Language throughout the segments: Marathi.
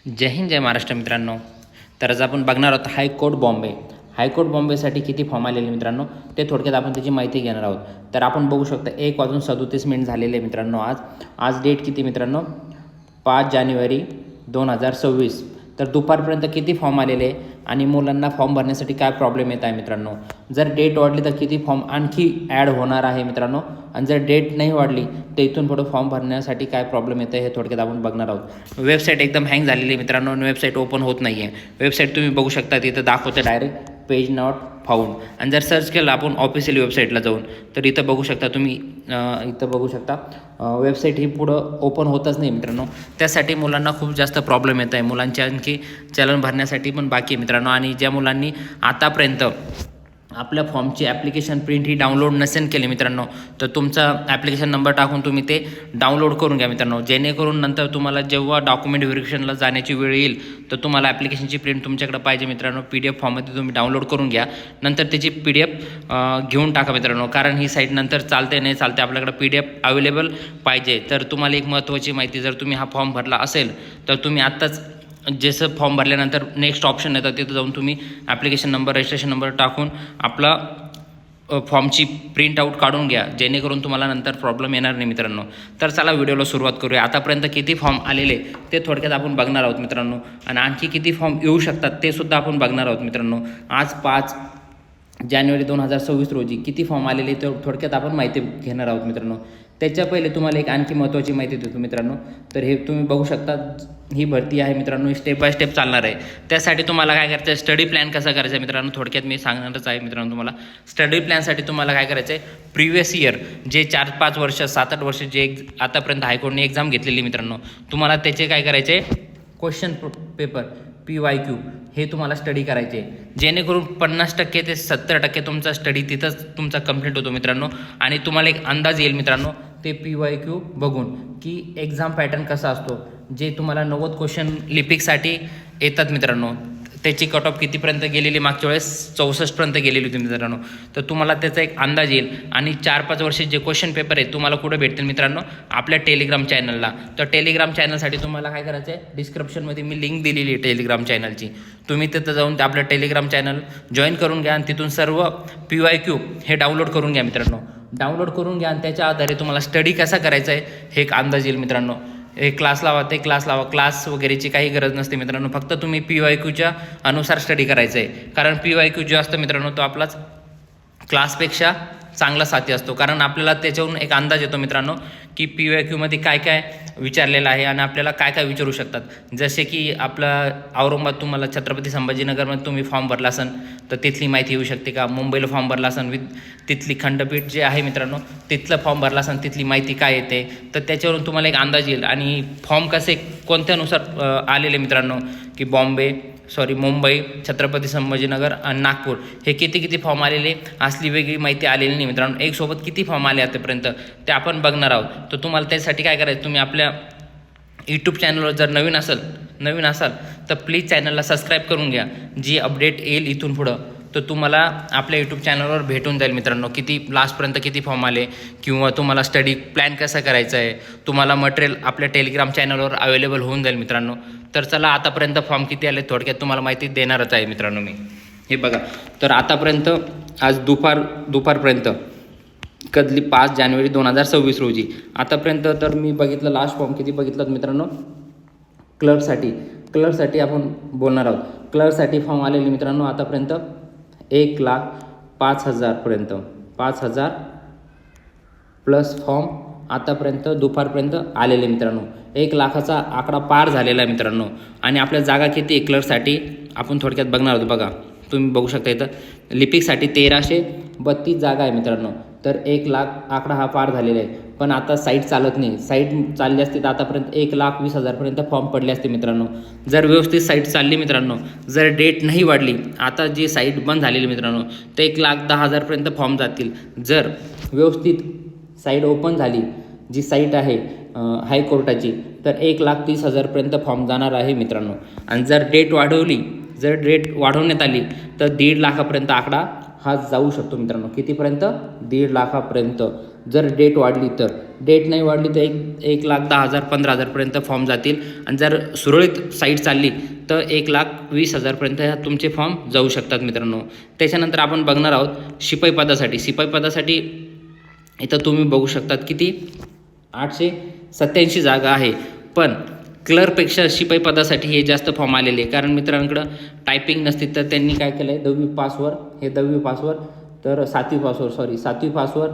जय हिंद जय महाराष्ट्र मित्रांनो. तर आज आपण बघणार आहोत हायकोर्ट बॉम्बेसाठी किती फॉर्म आलेले मित्रांनो, ते थोडक्यात आपण त्याची माहिती घेणार आहोत. तर आपण बघू शकता 1:37 झालेले मित्रांनो. आज डेट किती मित्रांनो, 5 जानेवारी 2026. तर दुपारपर्यंत किती फॉर्म आलेले आणि मुलांना फॉर्म भरण्यासाठी काय प्रॉब्लेम येत आहे मित्रांनो. जर डेट वाढली तर किती फॉर्म आणखी ॲड होणार आहे मित्रांनो, आणि जर डेट नाही वाढली तर इथून पुढे फॉर्म भरण्यासाठी काय प्रॉब्लेम येतं हे थोडक्यात आपण बघणार आहोत. वेबसाईट एकदम हँग झालेली आहे मित्रांनो आणि वेबसाईट ओपन होत नाही आहे. वेबसाईट तुम्ही बघू शकता, तिथं दाखवतं डायरेक्ट पेज नॉट फाउंड. आणि जर सर्च केलं आपण ऑफिशियल वेबसाईटला जाऊन, तर इथं बघू शकता तुम्ही, इथं बघू शकता वेबसाईट ही पुढं ओपन होतच नाही मित्रांनो. त्यासाठी मुलांना खूप जास्त प्रॉब्लेम येत आहे. मुलांचे आणखी चलन भरण्यासाठी पण बाकी आहे मित्रांनो. आणि ज्या मुलांनी आतापर्यंत आपल्या फॉर्मची ॲप्लिकेशन प्रिंट ही डाउनलोड नसेल केली मित्रांनो, तर तुमचा ॲप्लिकेशन नंबर टाकून तुम्ही ते डाउनलोड करून घ्या मित्रांनो, जेणेकरून नंतर तुम्हाला जेव्हा डॉक्युमेंट व्हेरिफिकेशनला जाण्याची वेळ येईल तर तुम्हाला ॲप्लिकेशनची प्रिंट तुमच्याकडे पाहिजे मित्रांनो. PDF फॉर्ममध्ये तुम्ही डाउनलोड करून घ्या, नंतर त्याची PDF घेऊन टाका मित्रांनो, कारण ही साईट नंतर चालते नाही चालते, आपल्याकडे PDF अवेलेबल पाहिजे. तर तुम्हाला एक महत्त्वाची माहिती, जर तुम्ही हा फॉर्म भरला असेल तर तुम्ही आत्ताच जसं फॉर्म भरल्यानंतर नेक्स्ट ऑप्शन येतं, तिथं जाऊन तुम्ही ॲप्लिकेशन नंबर, रजिस्ट्रेशन नंबर टाकून आपला फॉर्मची प्रिंट आऊट काढून घ्या, जेणेकरून तुम्हाला नंतर प्रॉब्लेम येणार नाही मित्रांनो. तर चला व्हिडिओला सुरुवात करूया. आतापर्यंत किती फॉर्म आलेले ते थोडक्यात आपण बघणार आहोत मित्रांनो, आणि आणखी किती फॉर्म येऊ शकतात ते सुद्धा आपण बघणार आहोत मित्रांनो. आज 5 जानेवारी 2026 रोजी किती फॉर्म आलेले ते थोडक्यात आपण माहिती घेणार आहोत मित्रांनो. त्याच्या पहिले तुम्हाला एक आणखी महत्त्वाची माहिती देतो मित्रांनो. तर हे तुम्ही बघू शकता, ही भरती आहे मित्रांनो, स्टेप बाय स्टेप चालणार आहे. त्यासाठी तुम्हाला काय करायचं आहे, स्टडी प्लॅन कसा करायचा आहे मित्रांनो, थोडक्यात मी सांगणारच आहे मित्रांनो तुम्हाला. स्टडी प्लॅनसाठी तुम्हाला काय करायचं आहे, प्रिव्हियस इयर जे 4-5 वर्ष 7-8 वर्ष जे आतापर्यंत हायकोर्टने एक्झाम घेतलेली मित्रांनो, तुम्हाला त्याचे काय करायचे, क्वेश्चन पेपर PYQ हे तुम्हाला स्टडी करायचे, जेणेकरून 50% ते 70% तुमचा स्टडी तिथंच तुमचा कंप्लीट होतो मित्रांनो. आणि तुम्हाला एक अंदाज येईल मित्रांनो ते PYQ बघून की एक्झाम पॅटर्न कसा असतो. जे तुम्हाला 90 क्वेश्चन लिपिकसाठी येतात मित्रांनो, त्याची कट ऑफ कितीपर्यंत गेलेली, मागच्या वेळेस 64पर्यंत गेलेली होती मित्रांनो. तर तुम्हाला त्याचा एक अंदाज येईल. आणि 4-5 वर्ष जे क्वेश्चन पेपर आहेत तुम्हाला कुठे भेटतील मित्रांनो, आपल्या टेलिग्राम चॅनलला. तर टेलिग्राम चॅनलसाठी तुम्हाला काय करायचं आहे, डिस्क्रिप्शनमध्ये मी लिंक दिलेली आहे टेलिग्राम चॅनलची, तुम्ही तिथं जाऊन आपलं टेलिग्राम चॅनल जॉईन करून घ्या आणि तिथून सर्व PYQ हे डाउनलोड करून घ्या मित्रांनो. डाउनलोड करून घ्या आणि त्याच्या आधारे तुम्हाला स्टडी कसा करायचा आहे हे एक अंदाज येईल मित्रांनो. हे क्लास लावा, ते क्लास लावा, क्लास वगैरेची काही गरज नसते मित्रांनो. फक्त तुम्ही PYQच्या अनुसार स्टडी करायचं आहे, कारण PYQ जो असतो मित्रांनो तो आपलाच क्लासपेक्षा चांगला साथी असतो, कारण आपल्याला त्याच्यावरून एक अंदाज येतो मित्रांनो की PYQमध्ये काय काय विचारलेलं आहे आणि आपल्याला काय काय विचारू शकतात. जसे की आपला औरंगाबाद, तुम्हाला छत्रपती संभाजीनगरमध्ये तुम्ही फॉर्म भरला असेल तर तिथली माहिती येऊ शकते का, मुंबईला फॉर्म भरला असेल विथ तिथली खंडपीठ जे आहे मित्रांनो तिथलं फॉर्म भरला असेल तिथली माहिती काय येते, तर त्याच्यावरून तुम्हाला एक अंदाज येईल. आणि फॉर्म कसे कोणत्यानुसार आलेले मित्रांनो, की मुंबई, छत्रपती संभाजीनगर आणि नागपूर हे किती फॉर्म आलेले, असली वेगळी माहिती आलेली नाही मित्रांनो. एक सोबत किती फॉर्म आले आतापर्यंत ते आपण बघणार आहोत. तर तुम्हाला त्यासाठी काय करायचं, तुम्ही आपल्या यूट्यूब चॅनलवर जर नवीन असाल तर प्लीज चॅनलला सबस्क्राईब करून घ्या. जी अपडेट येईल इथून पुढं तर तुम्हाला आपल्या यूट्यूब चॅनलवर भेटून जाईल मित्रांनो, किती लास्टपर्यंत किती फॉर्म आले, किंवा तुम्हाला स्टडी प्लॅन कसा करायचा आहे, तुम्हाला मटेरियल आपल्या टेलिग्राम चॅनलवर अवेलेबल होऊन जाईल मित्रांनो. तर चला, आतापर्यंत फॉर्म किती आले थोडक्यात तुम्हाला माहिती देणारच आहे मित्रांनो मी. हे बघा, तर आतापर्यंत आज दुपारपर्यंत कधली 5 जानेवारी 2026 रोजी आतापर्यंत तर मी बघितलं, लास्ट फॉर्म किती बघितलं मित्रांनो, क्लर्कसाठी आपण बोलणार आहोत. क्लर्कसाठी फॉर्म आलेले मित्रांनो आतापर्यंत 1,05,000 पर्यंत, 5,000 प्लस फॉर्म आतापर्यंत दुपारपर्यंत आलेले मित्रांनो. 1,00,000चा आकडा पार झालेला आहे मित्रांनो. आणि आपल्या जागा किती आहे क्लर्कसाठी आपण थोडक्यात बघणार आहोत. बघा, तुम्ही बघू शकता इथं लिपिकसाठी 1,332 जागा आहे मित्रांनो. तर 1,00,000 आकडा हा पार झालेला आहे. पण आता साईट चालत नाही. साईट चालली असती तर आतापर्यंत 1,20,000 पर्यंत फॉर्म पडले असते मित्रांनो. जर व्यवस्थित साईट चालली मित्रांनो, जर डेट नाही वाढली, आता जी साईट बंद झालेली मित्रांनो तर 1,10,000 पर्यंत फॉर्म जातील. जर व्यवस्थित साईट ओपन झाली, जी साईट आहे हायकोर्टाची, तर 1,30,000 पर्यंत फॉर्म जाणार आहे मित्रांनो. आणि जर डेट वाढवण्यात आली तर 1,50,000 पर्यंत आकडा हा जाऊ शकतो मित्रांनो. कितीपर्यंत? 1,50,000 पर्यंत. जर डेट वाढली तर. डेट नाही वाढली तर 1,10,000 15,000पर्यंत फॉर्म जातील आणि जर सुरळीत साईट चालली तर 1,20,000पर्यंत तुमचे फॉर्म जाऊ शकतात मित्रांनो. त्याच्यानंतर आपण बघणार आहोत शिपाई पदासाठी इथं तुम्ही बघू शकतात किती 887 जागा आहे. पण क्लर्कपेक्षा शिपाई पदासाठी हे जास्त फॉर्म आलेले आहे, कारण मित्रांकडं टायपिंग नसते. तर त्यांनी काय केलं आहे, 10वी पासवर तर 7वी पासवर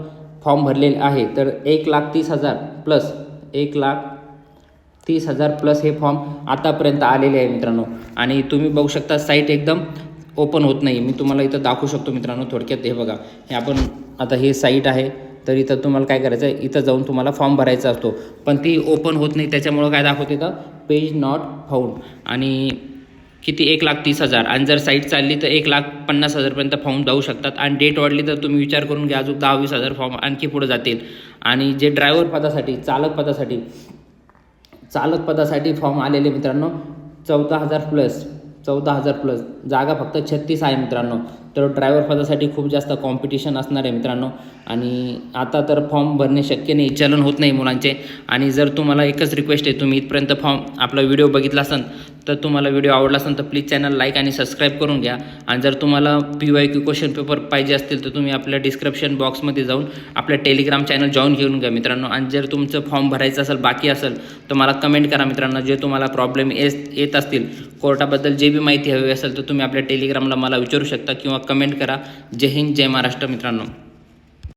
फॉर्म भरलेले आहे. तर 1,30,000 प्लस 1,30,000 प्लस हे फॉर्म आतापर्यंत आलेले आहे मित्रांनो. आणि तुम्ही बघू शकता साईट एकदम ओपन होत नाही. मी तुम्हाला इथं दाखवू शकतो मित्रांनो थोडक्यात. हे बघा, हे आपण आता हे साईट आहे. तर इथं तुम्हाला काय करायचं आहे, इथं जाऊन तुम्हाला फॉर्म भरायचा असतो, पण ती ओपन होत नाही. त्याच्यामुळं काय दाखवते तर पेज नॉट फाउंड. आणि किती 1,30,000 आणि जर साईट चालली तर 1,50,000पर्यंत फॉर्म जाऊ शकतात. आणि डेट वाढली तर तुम्ही विचार करून घ्या, अजून 10-20,000 फॉर्म आणखी पुढे जातील. आणि जे ड्रायव्हर पदासाठी चालक पदासाठी फॉर्म आलेले मित्रांनो 14,000 प्लस जागा फक्त 36 आहे मित्रांनो. तर ड्रायव्हर पदासाठी खूप जास्त कॉम्पिटिशन असणार आहे मित्रांनो. आणि आता तर फॉर्म भरणे शक्य नाही, चलन होत नाही मुलांचे. आणि जर तुम्हाला एकच रिक्वेस्ट आहे, तुम्ही इथपर्यंत आपला व्हिडिओ बघितला असेल तर तुम्हाला व्हिडिओ आवडला असेल तर प्लीज चॅनल लाईक आणि सबस्क्राईब करून घ्या. आणि जर तुम्हाला PYQ क्वेश्चन पेपर पाहिजे असतील तर तुम्ही आपल्या डिस्क्रिप्शन बॉक्समध्ये जाऊन आपल्या टेलिग्राम चॅनल जॉईन घेऊन घ्या मित्रांनो. आणि जर तुमचं फॉर्म भरायचं असेल, बाकी असेल, तर मला कमेंट करा मित्रांनो. जे तुम्हाला प्रॉब्लेम येत असतील, कोर्टाबद्दल जे बी माहिती हवी असेल तर तुम्ही आपल्या टेलिग्रामला मला विचारू शकता किंवा कमेंट करा. जय हिंद, जय महाराष्ट्र मित्रांनो.